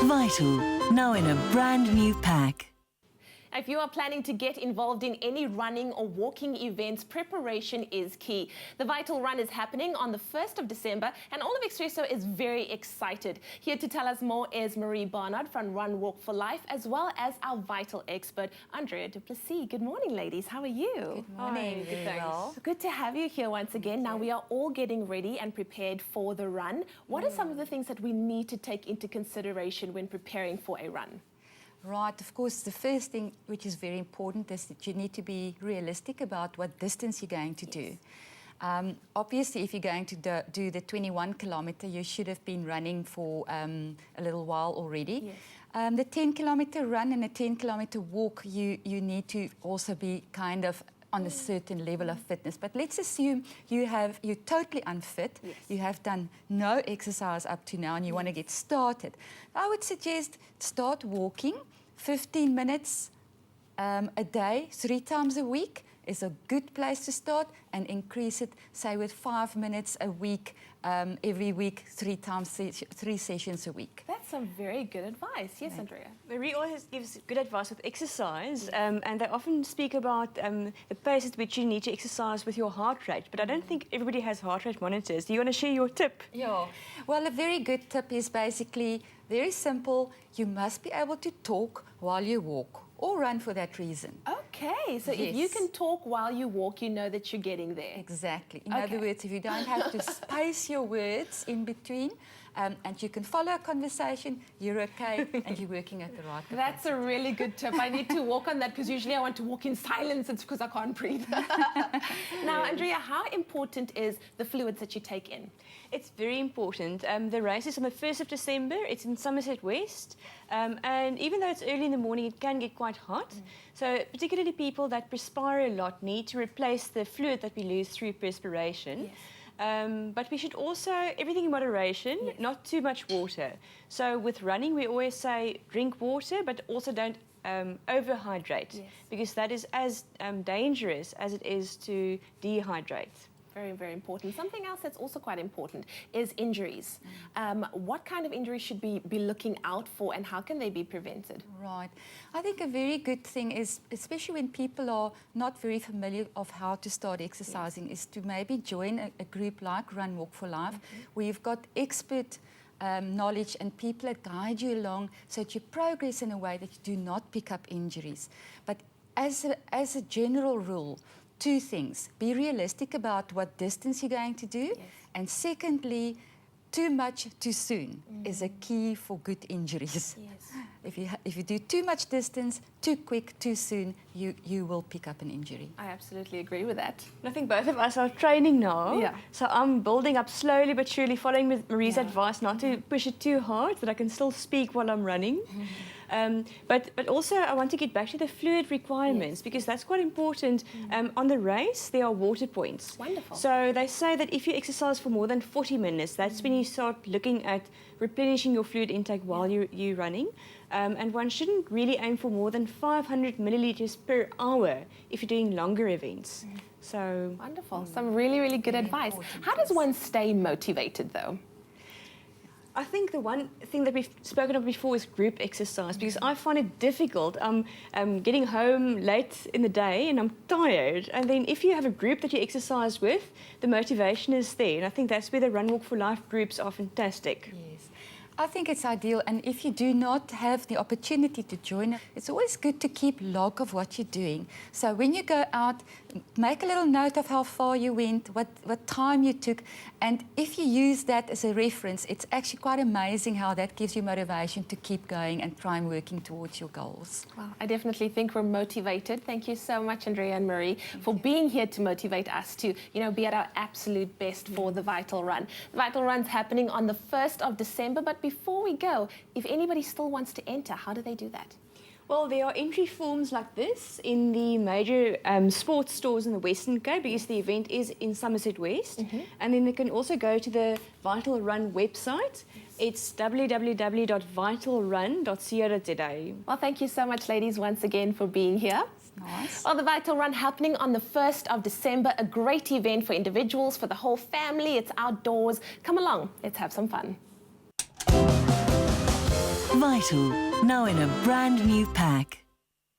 Vital, now in a brand new pack. If you are planning to get involved in any running or walking events, preparation is key. The Vital Run is happening on the 1st of December and all of Expresso is very excited. Here to tell us more is Marie Barnard from Run Walk for Life, as well as our Vital expert, Andrea du Plessis. Good morning, ladies. How are you? Good morning. Good, thanks. Good to have you here once again. Now we are all getting ready and prepared for the run. What are some of the things that we need to take into consideration when preparing for a run? Right, of course, the first thing which is very important is that you need to be realistic about what distance you're going to do. Obviously, if you're going to do the 21 kilometre, you should have been running for a little while already. Yes. The 10 kilometre run and a 10 kilometre walk, you need to also be kind of on a certain level of fitness. But let's assume you're totally unfit, yes. You have done no exercise up to now and you want to get started. I would suggest start walking 15 minutes a day, 3 times a week is a good place to start, and increase it, say, with 5 minutes a week, every week, 3 sessions a week. That's some very good advice. Yes, Andrea. Marie always gives good advice with exercise, and they often speak about the pace at which you need to exercise with your heart rate, but I don't think everybody has heart rate monitors. Do you want to share your tip? Yeah. Well, a very good tip is basically very simple. You must be able to talk while you walk, or run for that reason. Okay, so yes. If you can talk while you walk, you know that you're getting there. Exactly. In other words, if you don't have to space your words in between, and you can follow a conversation, you're okay, and you're working at the right capacity. That's a really good tip. I need to walk on that because usually I want to walk in silence. It's because I can't breathe. Now, Andrea, how important is the fluids that you take in? It's very important. The race is on the 1st of December. It's in Somerset West. And even though it's early in the morning, it can get quite hot. So particularly people that perspire a lot need to replace the fluid that we lose through perspiration. Yes. But we should also, everything in moderation, yes. Not too much water. So with running, we always say drink water, but also don't overhydrate, yes. Because that is as dangerous as it is to dehydrate. Very, very important. Something else that's also quite important is injuries. What kind of injuries should we be looking out for and how can they be prevented? Right. I think a very good thing is, especially when people are not very familiar of how to start exercising, yes. Is to maybe join a group like Run Walk for Life, where you've got expert knowledge and people that guide you along so that you progress in a way that you do not pick up injuries. But as a general rule, 2 things. Be realistic about what distance you're going to do. Yes. And secondly, too much too soon is a key for good injuries. Yes. If you do too much distance, too quick, too soon, you will pick up an injury. I absolutely agree with that. I think both of us are training now. Yeah. So I'm building up slowly but surely, following Marie's advice not to push it too hard, that I can still speak while I'm running. But also I want to get back to the fluid requirements, yes. Because that's quite important. On the race, there are water points. Wonderful. So they say that if you exercise for more than 40 minutes, that's when you start looking at replenishing your fluid intake while you're running. And one shouldn't really aim for more than 500 millilitres per hour if you're doing longer events. So wonderful. Some really, really good advice. How does one stay motivated, though? I think the one thing that we've spoken of before is group exercise, because I find it difficult. I'm getting home late in the day and I'm tired. And then if you have a group that you exercise with, the motivation is there. And I think that's where the Run Walk for Life groups are fantastic. Yes. I think it's ideal, and if you do not have the opportunity to join, it's always good to keep log of what you're doing. So when you go out, make a little note of how far you went, what time you took, and if you use that as a reference, it's actually quite amazing how that gives you motivation to keep going and try and working towards your goals. Well, I definitely think we're motivated. Thank you so much, Andrea and Marie, for being here to motivate us to, be at our absolute best for the Vital Run. The Vital Run's happening on the 1st of December, but before we go, if anybody still wants to enter, how do they do that? Well, there are entry forms like this in the major sports stores in the Western Cape, because the event is in Somerset West. And then they can also go to the Vital Run website. It's www.vitalrun.co.za. Well, thank you so much, ladies, once again for being here. Nice. Well, the Vital Run happening on the 1st of December, a great event for individuals, for the whole family. It's outdoors. Come along, let's have some fun. Vital, now in a brand new pack.